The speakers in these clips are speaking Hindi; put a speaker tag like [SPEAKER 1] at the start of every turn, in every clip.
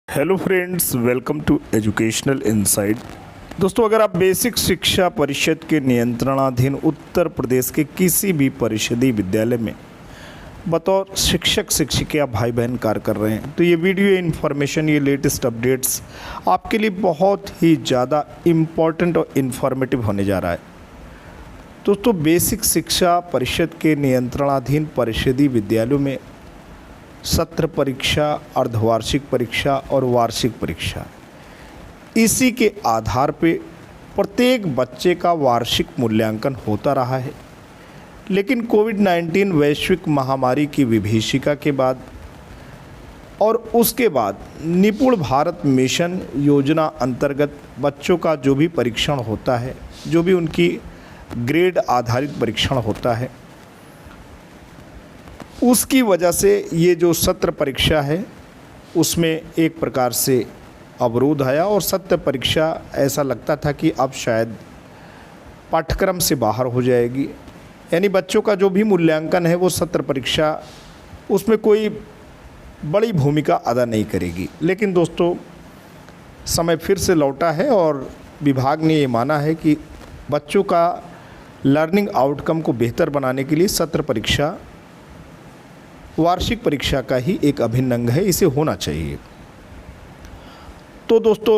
[SPEAKER 1] Hello friends, welcome to educational insight. दोस्तों, अगर आप बेसिक शिक्षा परिषद के नियंत्रणाधीन उत्तर प्रदेश के किसी भी परिषदीय विद्यालय में बतौर शिक्षक शिक्षिका भाई बहन कार्य कर रहे हैं तो ये वीडियो इन्फॉर्मेशन, ये लेटेस्ट अपडेट्स आपके लिए बहुत ही ज़्यादा इम्पॉर्टेंट और इन्फॉर्मेटिव होने जा रहा है। दोस्तों, बेसिक शिक्षा परिषद के नियंत्रणाधीन परिषदीय विद्यालयों में सत्र परीक्षा, अर्धवार्षिक परीक्षा और वार्षिक परीक्षा, इसी के आधार पे प्रत्येक बच्चे का वार्षिक मूल्यांकन होता रहा है। लेकिन कोविड-19 वैश्विक महामारी की विभीषिका के बाद और उसके बाद निपुण भारत मिशन योजना अंतर्गत बच्चों का जो भी परीक्षण होता है, जो भी उनकी ग्रेड आधारित परीक्षण होता है, उसकी वजह से ये जो सत्र परीक्षा है उसमें एक प्रकार से अवरोध आया और सत्र परीक्षा ऐसा लगता था कि अब शायद पाठ्यक्रम से बाहर हो जाएगी। यानी बच्चों का जो भी मूल्यांकन है वो सत्र परीक्षा उसमें कोई बड़ी भूमिका अदा नहीं करेगी। लेकिन दोस्तों, समय फिर से लौटा है और विभाग ने ये माना है कि बच्चों का लर्निंग आउटकम को बेहतर बनाने के लिए सत्र परीक्षा वार्षिक परीक्षा का ही एक अभिन्न अंग है, इसे होना चाहिए। तो दोस्तों,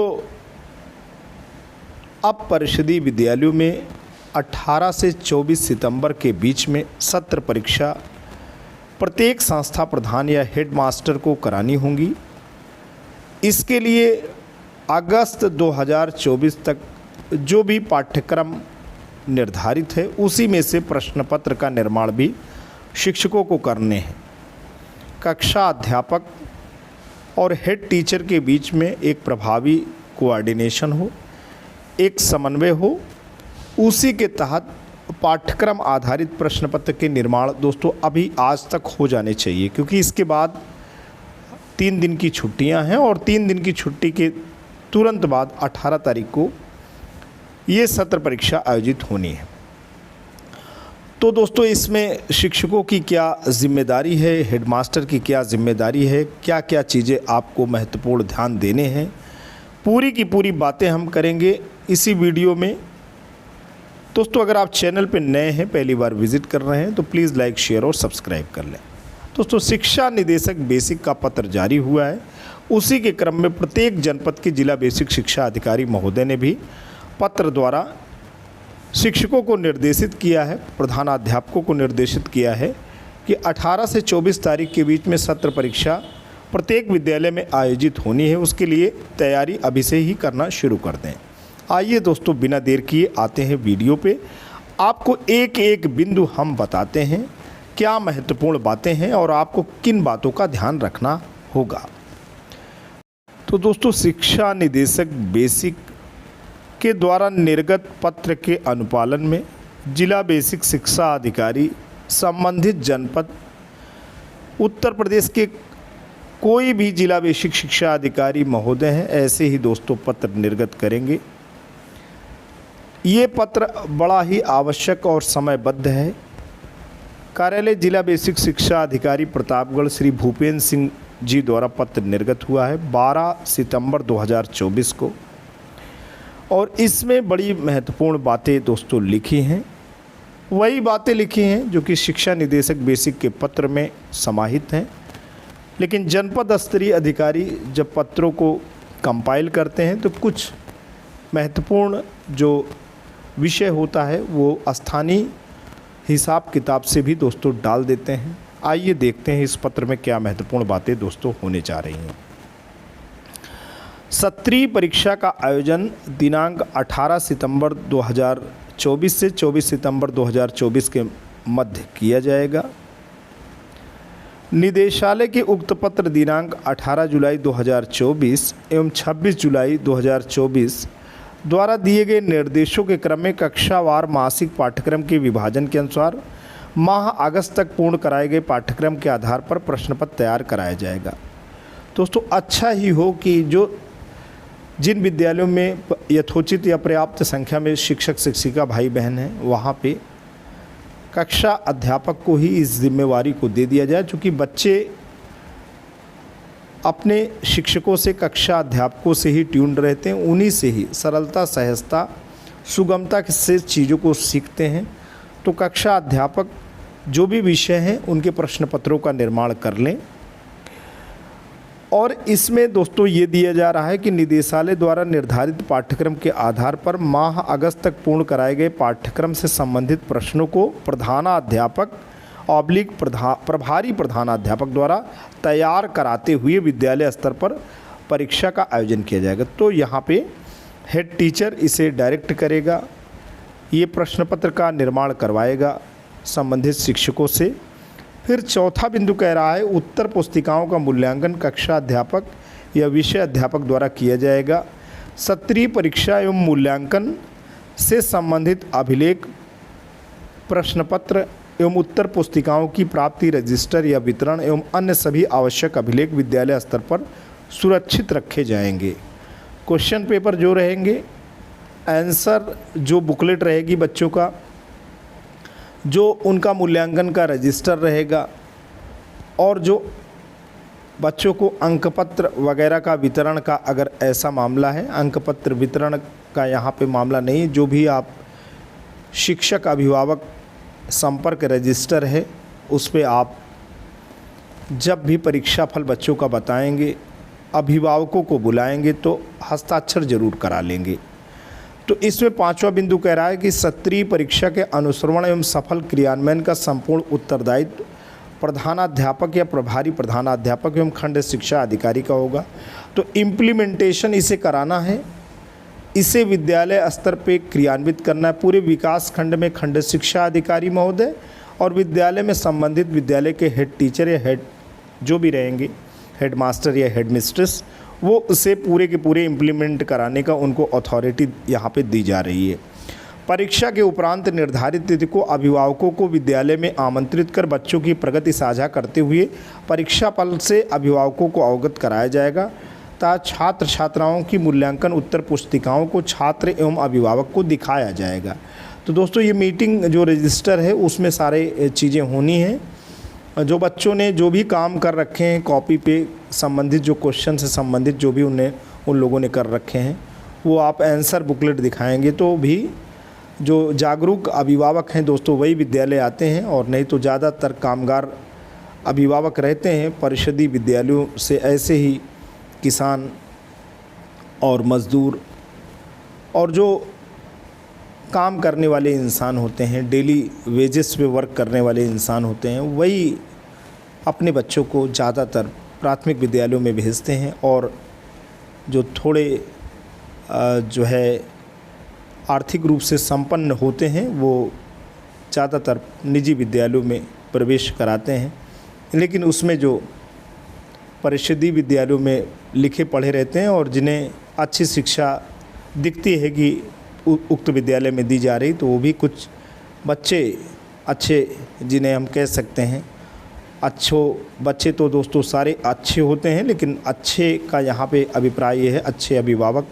[SPEAKER 1] अब परिषदीय विद्यालयों में 18 से 24 सितंबर के बीच में सत्र परीक्षा प्रत्येक संस्था प्रधान या हेडमास्टर को करानी होंगी। इसके लिए अगस्त 2024 तक जो भी पाठ्यक्रम निर्धारित है उसी में से प्रश्न पत्र का निर्माण भी शिक्षकों को करने हैं। कक्षा अध्यापक और हेड टीचर के बीच में एक प्रभावी कोऑर्डिनेशन हो, एक समन्वय हो, उसी के तहत पाठ्यक्रम आधारित प्रश्न पत्र के निर्माण दोस्तों अभी आज तक हो जाने चाहिए, क्योंकि इसके बाद 3 दिन की छुट्टियां हैं और 3 दिन की छुट्टी के तुरंत बाद 18 तारीख को ये सत्र परीक्षा आयोजित होनी है। तो दोस्तों, इसमें शिक्षकों की क्या जिम्मेदारी है, हेडमास्टर की क्या जिम्मेदारी है, क्या क्या चीज़ें आपको महत्वपूर्ण ध्यान देने हैं, पूरी की पूरी बातें हम करेंगे इसी वीडियो में। दोस्तों, अगर आप चैनल पर नए हैं, पहली बार विजिट कर रहे हैं तो प्लीज़ लाइक, शेयर और सब्सक्राइब कर लें। दोस्तों, शिक्षा निदेशक बेसिक का पत्र जारी हुआ है, उसी के क्रम में प्रत्येक जनपद के जिला बेसिक शिक्षा अधिकारी महोदय ने भी पत्र द्वारा शिक्षकों को निर्देशित किया है, प्रधानाध्यापकों को निर्देशित किया है कि 18 से 24 तारीख के बीच में सत्र परीक्षा प्रत्येक विद्यालय में आयोजित होनी है। उसके लिए तैयारी अभी से ही करना शुरू कर दें। आइए दोस्तों, बिना देर किए आते हैं वीडियो पे। आपको एक एक बिंदु हम बताते हैं क्या महत्वपूर्ण बातें हैं और आपको किन बातों का ध्यान रखना होगा। तो दोस्तों, शिक्षा निदेशक बेसिक के द्वारा निर्गत पत्र के अनुपालन में जिला बेसिक शिक्षा अधिकारी संबंधित जनपद उत्तर प्रदेश के कोई भी जिला बेसिक शिक्षा अधिकारी महोदय हैं, ऐसे ही दोस्तों पत्र निर्गत करेंगे। ये पत्र बड़ा ही आवश्यक और समयबद्ध है। कार्यालय जिला बेसिक शिक्षा अधिकारी प्रतापगढ़ श्री भूपेंद्र सिंह जी द्वारा पत्र निर्गत हुआ है 12 सितंबर 2024 को, और इसमें बड़ी महत्वपूर्ण बातें दोस्तों लिखी हैं। वही बातें लिखी हैं जो कि शिक्षा निदेशक बेसिक के पत्र में समाहित हैं। लेकिन जनपद स्तरीय अधिकारी जब पत्रों को कंपाइल करते हैं तो कुछ महत्वपूर्ण जो विषय होता है वो स्थानीय हिसाब किताब से भी दोस्तों डाल देते हैं। आइए देखते हैं इस पत्र में क्या महत्वपूर्ण बातें दोस्तों होने जा रही हैं। सत्रीय परीक्षा का आयोजन दिनांक 18 सितंबर 2024 से 24 सितंबर 2024 के मध्य किया जाएगा। निदेशालय के उक्त पत्र दिनांक 18 जुलाई 2024 एवं 26 जुलाई 2024 द्वारा दिए गए निर्देशों के क्रम में कक्षावार मासिक पाठ्यक्रम के विभाजन के अनुसार माह अगस्त तक पूर्ण कराए गए पाठ्यक्रम के आधार पर प्रश्न पत्र तैयार कराया जाएगा। दोस्तों, अच्छा ही हो कि जिन विद्यालयों में यथोचित या पर्याप्त संख्या में शिक्षक शिक्षिका भाई बहन हैं वहाँ पे कक्षा अध्यापक को ही इस जिम्मेवारी को दे दिया जाए, चूँकि बच्चे अपने शिक्षकों से, कक्षा अध्यापकों से ही ट्यून्ड रहते हैं, उन्हीं से ही सरलता, सहजता, सुगमता से चीज़ों को सीखते हैं। तो कक्षा अध्यापक जो भी विषय हैं उनके प्रश्न पत्रों का निर्माण कर लें। और इसमें दोस्तों ये दिया जा रहा है कि निदेशालय द्वारा निर्धारित पाठ्यक्रम के आधार पर माह अगस्त तक पूर्ण कराए गए पाठ्यक्रम से संबंधित प्रश्नों को प्रधानाध्यापक प्रभारी प्रधानाध्यापक द्वारा तैयार कराते हुए विद्यालय स्तर पर परीक्षा का आयोजन किया जाएगा। तो यहाँ पे हेड टीचर इसे डायरेक्ट करेगा, ये प्रश्न पत्र का निर्माण करवाएगा संबंधित शिक्षकों से। फिर चौथा बिंदु कह रहा है उत्तर पुस्तिकाओं का मूल्यांकन कक्षा अध्यापक या विषय अध्यापक द्वारा किया जाएगा। सत्रीय परीक्षा एवं मूल्यांकन से संबंधित अभिलेख, प्रश्न पत्र एवं उत्तर पुस्तिकाओं की प्राप्ति, रजिस्टर या वितरण एवं अन्य सभी आवश्यक अभिलेख विद्यालय स्तर पर सुरक्षित रखे जाएंगे। क्वेश्चन पेपर जो रहेंगे, आंसर जो बुकलेट रहेगी बच्चों का, जो उनका मूल्यांकन का रजिस्टर रहेगा और जो बच्चों को अंकपत्र वगैरह का वितरण का अगर ऐसा मामला है, अंकपत्र वितरण का यहाँ पे मामला नहीं है। जो भी आप शिक्षक अभिभावक संपर्क रजिस्टर है उस पे आप जब भी परीक्षा फल बच्चों का बताएंगे, अभिभावकों को बुलाएंगे तो हस्ताक्षर जरूर करा लेंगे। तो इसमें पांचवा बिंदु कह रहा है कि सत्रीय परीक्षा के अनुश्रवण एवं सफल क्रियान्वयन का संपूर्ण उत्तरदायित्व प्रधानाध्यापक या प्रभारी प्रधानाध्यापक एवं खंड शिक्षा अधिकारी का होगा। तो इम्प्लीमेंटेशन इसे कराना है, इसे विद्यालय स्तर पे क्रियान्वित करना है। पूरे विकास खंड में खंड शिक्षा अधिकारी महोदय और विद्यालय में संबंधित विद्यालय के हेड टीचर या हेड जो भी रहेंगे, हेड मास्टर या हेड मिस्ट्रेस, वो उसे पूरे के पूरे इम्प्लीमेंट कराने का उनको अथॉरिटी यहाँ पे दी जा रही है। परीक्षा के उपरांत निर्धारित तिथि को अभिभावकों को विद्यालय में आमंत्रित कर बच्चों की प्रगति साझा करते हुए परीक्षा फल से अभिभावकों को अवगत कराया जाएगा तथा छात्र छात्राओं की मूल्यांकन उत्तर पुस्तिकाओं को छात्र एवं अभिभावक को दिखाया जाएगा। तो दोस्तों ये मीटिंग जो रजिस्टर है उसमें सारे चीज़ें होनी हैं। जो बच्चों ने जो भी काम कर रखे हैं कॉपी पे संबंधित, जो क्वेश्चन से संबंधित जो भी उन लोगों ने कर रखे हैं, वो आप आंसर बुकलेट दिखाएंगे तो भी जो जागरूक अभिभावक हैं दोस्तों वही विद्यालय आते हैं, और नहीं तो ज़्यादातर कामगार अभिभावक रहते हैं परिषदीय विद्यालयों से। ऐसे ही किसान और मज़दूर और जो काम करने वाले इंसान होते हैं, डेली वेजेस पे वर्क करने वाले इंसान होते हैं, वही अपने बच्चों को ज़्यादातर प्राथमिक विद्यालयों में भेजते हैं। और जो थोड़े जो है आर्थिक रूप से संपन्न होते हैं वो ज़्यादातर निजी विद्यालयों में प्रवेश कराते हैं। लेकिन उसमें जो परिषदीय विद्यालयों में लिखे पढ़े रहते हैं और जिन्हें अच्छी शिक्षा दिखती है कि उक्त विद्यालय में दी जा रही, तो वो भी कुछ बच्चे अच्छे, जिन्हें हम कह सकते हैं बच्चे तो दोस्तों सारे अच्छे होते हैं, लेकिन अच्छे का यहाँ पे अभिप्राय ये है अच्छे अभिभावक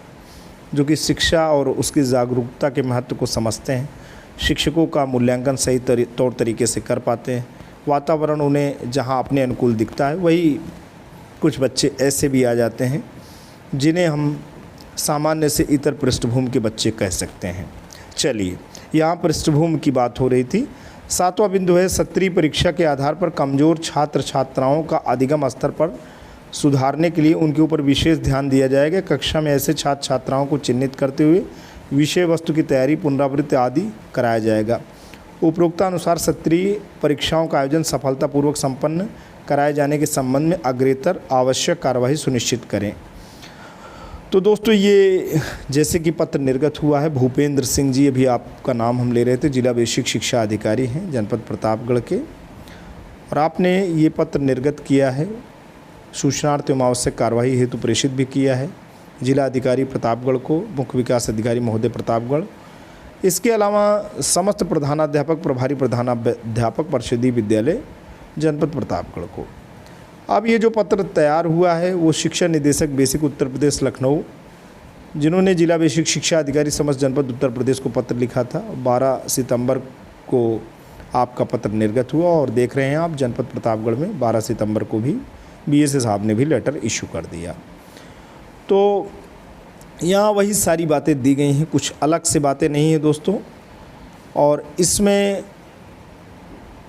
[SPEAKER 1] जो कि शिक्षा और उसकी जागरूकता के महत्व को समझते हैं, शिक्षकों का मूल्यांकन सही तौर तरीके से कर पाते हैं, वातावरण उन्हें जहाँ अपने अनुकूल दिखता है। वही कुछ बच्चे ऐसे भी आ जाते हैं जिन्हें हम सामान्य से इतर पृष्ठभूमि के बच्चे कह सकते हैं। चलिए, यहाँ पृष्ठभूमि की बात हो रही थी। सातवां बिंदु है सत्रीय परीक्षा के आधार पर कमज़ोर छात्र छात्राओं का अधिगम स्तर पर सुधारने के लिए उनके ऊपर विशेष ध्यान दिया जाएगा। कक्षा में ऐसे छात्र छात्राओं को चिन्हित करते हुए विषय वस्तु की तैयारी, पुनरावृत्ति आदि कराया जाएगा। उपरोक्तानुसार सत्रीय परीक्षाओं का आयोजन सफलतापूर्वक संपन्न कराए जाने के संबंध में अग्रेतर आवश्यक कार्यवाही सुनिश्चित करें। तो दोस्तों ये जैसे कि पत्र निर्गत हुआ है, भूपेंद्र सिंह जी, अभी आपका नाम हम ले रहे थे, जिला बेसिक शिक्षा अधिकारी हैं जनपद प्रतापगढ़ के, और आपने ये पत्र निर्गत किया है, सूचनार्थ एवं आवश्यक कार्यवाही हेतु प्रेषित भी किया है जिला अधिकारी प्रतापगढ़ को, मुख्य विकास अधिकारी महोदय प्रतापगढ़। इसके अलावा समस्त प्रधानाध्यापक प्रभारी प्रधानाध्यापक परिषदीय विद्यालय जनपद प्रतापगढ़ को। अब ये जो पत्र तैयार हुआ है वो शिक्षा निदेशक बेसिक उत्तर प्रदेश लखनऊ, जिन्होंने जिला बेसिक शिक्षा अधिकारी समस्त जनपद उत्तर प्रदेश को पत्र लिखा था। 12 सितंबर को आपका पत्र निर्गत हुआ और देख रहे हैं आप जनपद प्रतापगढ़ में 12 सितंबर को भी BSA साहब ने भी लेटर इशू कर दिया। तो यहाँ वही सारी बातें दी गई हैं, कुछ अलग से बातें नहीं हैं दोस्तों। और इसमें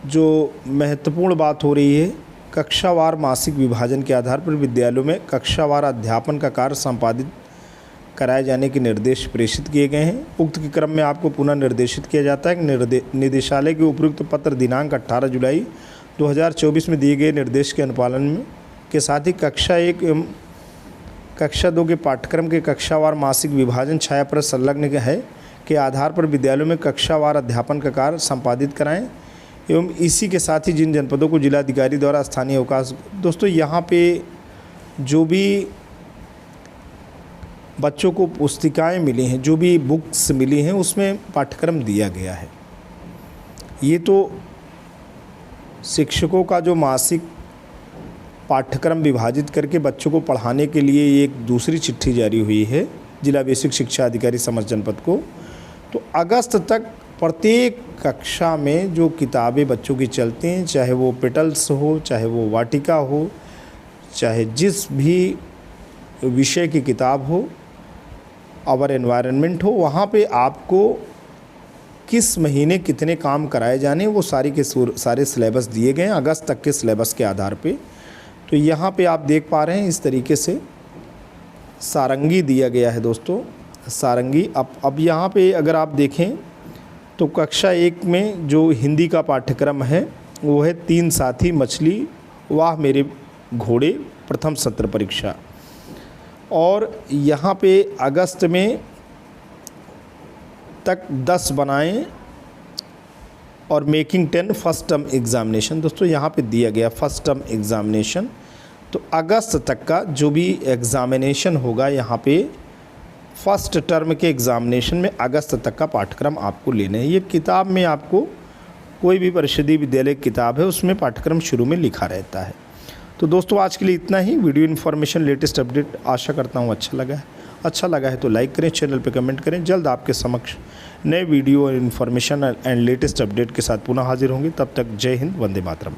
[SPEAKER 1] जो महत्वपूर्ण बात हो रही है, कक्षावार मासिक विभाजन के आधार पर विद्यालयों में कक्षावार अध्यापन का कार्य संपादित कराए जाने के निर्देश प्रेषित किए गए हैं। उक्त के क्रम में आपको पुनः निर्देशित किया जाता है कि निदेशालय के उपयुक्त पत्र दिनांक 18 जुलाई 2024 में दिए गए निर्देश के अनुपालन में के साथ ही कक्षा 1 एवं कक्षा 2 के पाठ्यक्रम के कक्षावार मासिक विभाजन छायाप्रत संलग्न है के आधार पर विद्यालयों में कक्षावार अध्यापन का कार्य संपादित कराएं एवं इसी के साथ ही जिन जनपदों को जिलाधिकारी द्वारा स्थानीय अवकाश। दोस्तों यहाँ पे जो भी बच्चों को पुस्तिकाएं मिली हैं, जो भी बुक्स मिली हैं, उसमें पाठ्यक्रम दिया गया है। ये तो शिक्षकों का जो मासिक पाठ्यक्रम विभाजित करके बच्चों को पढ़ाने के लिए एक दूसरी चिट्ठी जारी हुई है जिला बेसिक शिक्षा अधिकारी समस्त जनपद को। तो अगस्त तक प्रत्येक कक्षा में जो किताबें बच्चों की चलती हैं, चाहे वो पेटल्स हो, चाहे वो वाटिका हो, चाहे जिस भी विषय की किताब हो, आवर एनवायरनमेंट हो, वहाँ पे आपको किस महीने कितने काम कराए जाने, वो सारी के सारे सिलेबस दिए गए हैं अगस्त तक के सिलेबस के आधार पे। तो यहाँ पे आप देख पा रहे हैं इस तरीके से सारंगी दिया गया है दोस्तों, सारंगी। अब यहाँ पे अगर आप देखें तो कक्षा 1 में जो हिंदी का पाठ्यक्रम है वो है 3 साथी मछली वाह मेरे घोड़े प्रथम सत्र परीक्षा। और यहाँ पे अगस्त में तक 10 बनाएं और मेकिंग 10 फर्स्ट टर्म एग्ज़ामिनेशन। दोस्तों यहाँ पे दिया गया फर्स्ट टर्म एग्ज़ामिनेशन। तो अगस्त तक का जो भी एग्ज़ामिनेशन होगा यहाँ पे फर्स्ट टर्म के एग्ज़ामिनेशन में अगस्त तक का पाठ्यक्रम आपको लेना है। ये किताब में आपको कोई भी परिषदीय विद्यालय की किताब है उसमें पाठ्यक्रम शुरू में लिखा रहता है। तो दोस्तों आज के लिए इतना ही। वीडियो इन्फॉर्मेशन लेटेस्ट अपडेट आशा करता हूँ अच्छा लगा है तो लाइक करें, चैनल पे कमेंट करें। जल्द आपके समक्ष नए वीडियो और इन्फॉर्मेशन एंड लेटेस्ट अपडेट के साथ पुनः हाजिर होंगे। तब तक जय हिंद, वंदे मातरम।